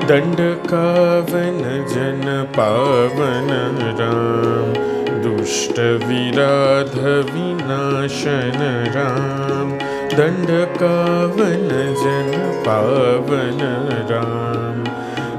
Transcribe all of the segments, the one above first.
दंडकावन जन पावन राम, दुष्ट विराध विनाशन राम। दंडकावन जन पावन राम,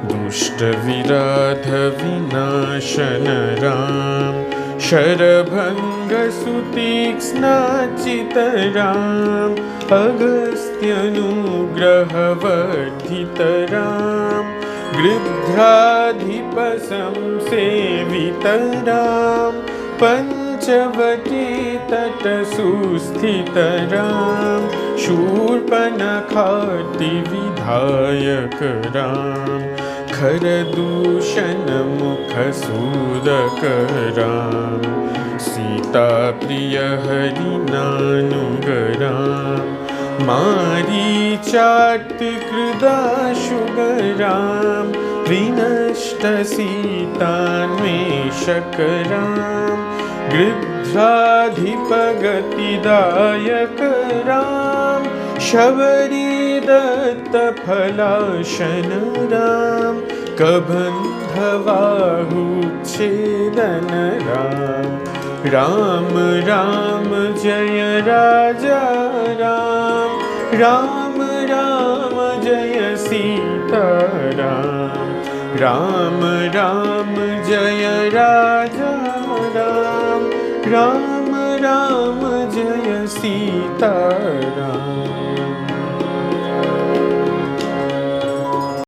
दुष्ट विराध विनाशन राम। शरभंग सुतीक्ष्णाचित राम, अगस्त्यानुग्रह वर्धित राम। गृध्राधिप संसेवित राम, पंचवटी तट सुस्थित राम। शूर्पणखाति विधायक राम, खरदूषण मुख सूदक राम। सीता प्रिय हरिनानुग राम, मारीचाट कृदाशुग राम। विनष्ट सीतान्वेषक राम, गृध्राधिप गतिदायक राम। शबरी दत्त फलाशन राम, कबंधबाहुच्छेदन राम। राम राम जय राजा राम, राम राम जय सीता राम। राम राम जय राजा राम, राम राम जय सीता राम।